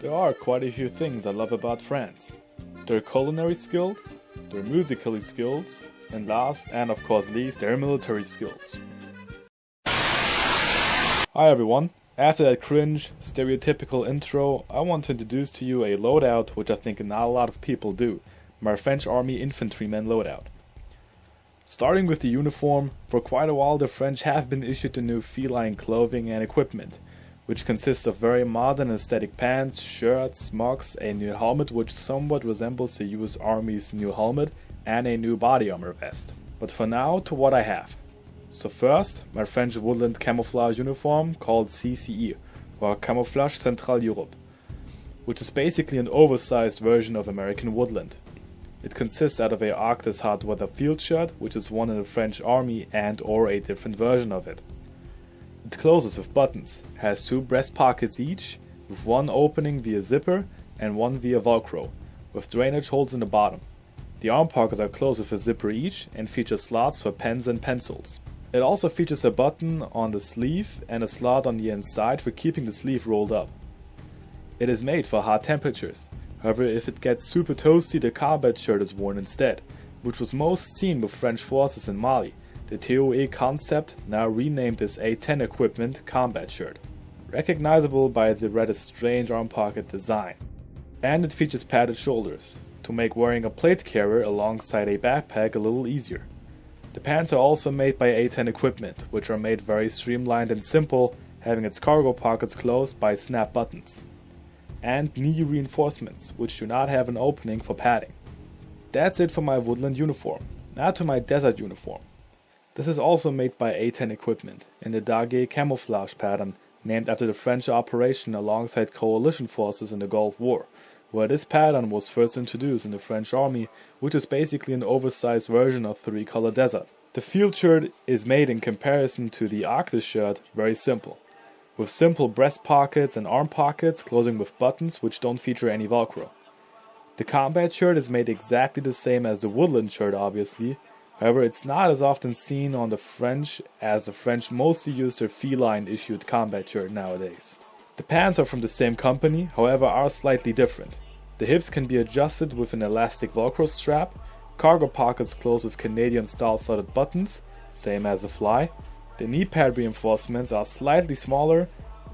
There are quite a few things I love about France. Their culinary skills, their musically skills, and last and of course least, their military skills. Hi everyone, after that cringe, stereotypical intro, I want to introduce to you a loadout which I think not a lot of people do, my French Army infantryman loadout. Starting with the uniform, for quite a while the French have been issued the new feline clothing and equipment, which consists of very modern aesthetic pants, shirts, smocks, a new helmet which somewhat resembles the US Army's new helmet, and a new body armor vest. But for now, to what I have. So first, my French woodland camouflage uniform called CCE, or Camouflage Central Europe, which is basically an oversized version of American woodland. It consists out of a Arctis hot weather field shirt, which is worn in the French army and or a different version of it. It closes with buttons, has 2 breast pockets each, with one opening via zipper and one via velcro, with drainage holes in the bottom. The arm pockets are closed with a zipper each and feature slots for pens and pencils. It also features a button on the sleeve and a slot on the inside for keeping the sleeve rolled up. It is made for hot temperatures. However, if it gets super toasty, the combat shirt is worn instead, which was most seen with French forces in Mali. The TOE concept, now renamed as A10 equipment combat shirt, recognizable by the rather strange arm pocket design. And it features padded shoulders, to make wearing a plate carrier alongside a backpack a little easier. The pants are also made by A10 equipment, which are made very streamlined and simple, having its cargo pockets closed by snap buttons. And knee reinforcements, which do not have an opening for padding. That's it for my woodland uniform. Now to my desert uniform. This is also made by A10 equipment in the Daguet camouflage pattern, named after the French operation alongside coalition forces in the Gulf War, where this pattern was first introduced in the French army, which is basically an oversized version of 3-color desert. The field shirt is made in comparison to the Arctis shirt very simple, with simple breast pockets and arm pockets closing with buttons which don't feature any velcro. The combat shirt is made exactly the same as the woodland shirt obviously, however it's not as often seen on the French as the French mostly use their feline issued combat shirt nowadays. The pants are from the same company, however are slightly different. The hips can be adjusted with an elastic velcro strap, cargo pockets close with Canadian style slotted buttons, same as the fly. The knee pad reinforcements are slightly smaller,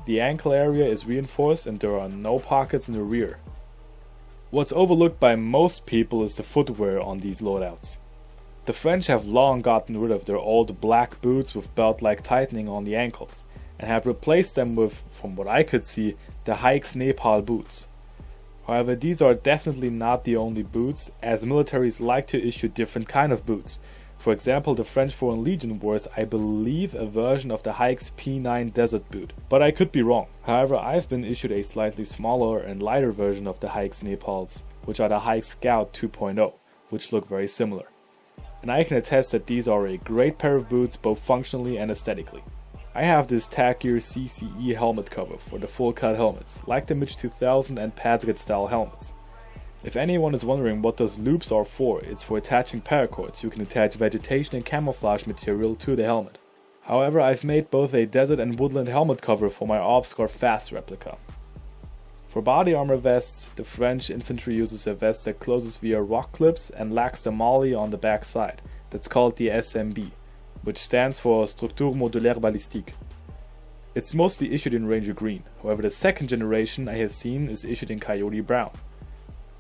the ankle area is reinforced and there are no pockets in the rear. What's overlooked by most people is the footwear on these loadouts. The French have long gotten rid of their old black boots with belt-like tightening on the ankles, and have replaced them with, from what I could see, the Hikes Nepal boots. However, these are definitely not the only boots, as militaries like to issue different kind of boots. For example, the French Foreign Legion wears, I believe, a version of the Hikes P9 desert boot, but I could be wrong. However, I've been issued a slightly smaller and lighter version of the Hikes Nepals, which are the Hikes Scout 2.0, which look very similar. And I can attest that these are a great pair of boots both functionally and aesthetically. I have this TAC Gear CCE helmet cover for the full cut helmets, like the MIG 2000 and Padsget style helmets. If anyone is wondering what those loops are for, it's for attaching paracords. You can attach vegetation and camouflage material to the helmet. However, I've made both a desert and woodland helmet cover for my Obscure Fast replica. For body armor vests, the French infantry uses a vest that closes via rock clips and lacks a molly on the back side. That's called the SMB, which stands for Structure Modulaire Ballistique. It's mostly issued in Ranger Green, however the second generation I have seen is issued in Coyote Brown.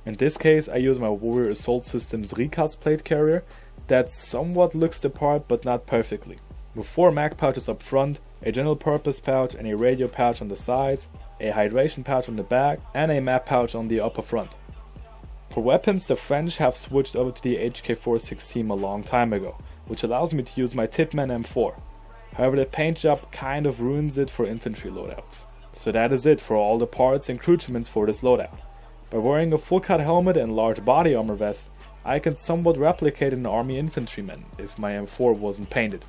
In this case I use my Warrior Assault Systems recast plate carrier that somewhat looks the part but not perfectly, with 4 mag pouches up front, a general purpose pouch and a radio pouch on the sides, a hydration pouch on the back and a map pouch on the upper front. For weapons, the French have switched over to the HK416 a long time ago, which allows me to use my Tipman M4. However, the paint job kind of ruins it for infantry loadouts. So that is it for all the parts and accoutrements for this loadout. By wearing a full cut helmet and large body armor vest, I can somewhat replicate an army infantryman if my M4 wasn't painted.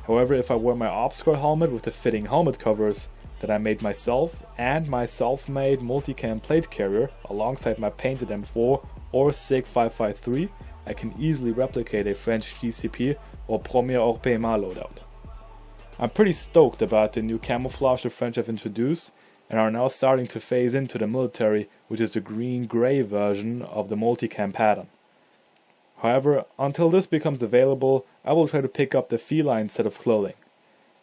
However, if I wear my Obscure helmet with the fitting helmet covers that I made myself and my self-made multicam plate carrier alongside my painted M4 or SIG 553, I can easily replicate a French GCP or Premier Hors Paiement loadout. I'm pretty stoked about the new camouflage the French have introduced, and are now starting to phase into the military, which is the green-gray version of the multicam pattern. However, until this becomes available, I will try to pick up the feline set of clothing.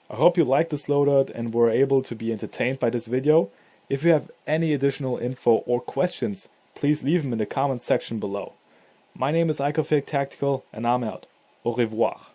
I hope you liked this loadout and were able to be entertained by this video. If you have any additional info or questions, please leave them in the comments section below. My name is ICORFIELD Tactical, and I'm out. Au revoir.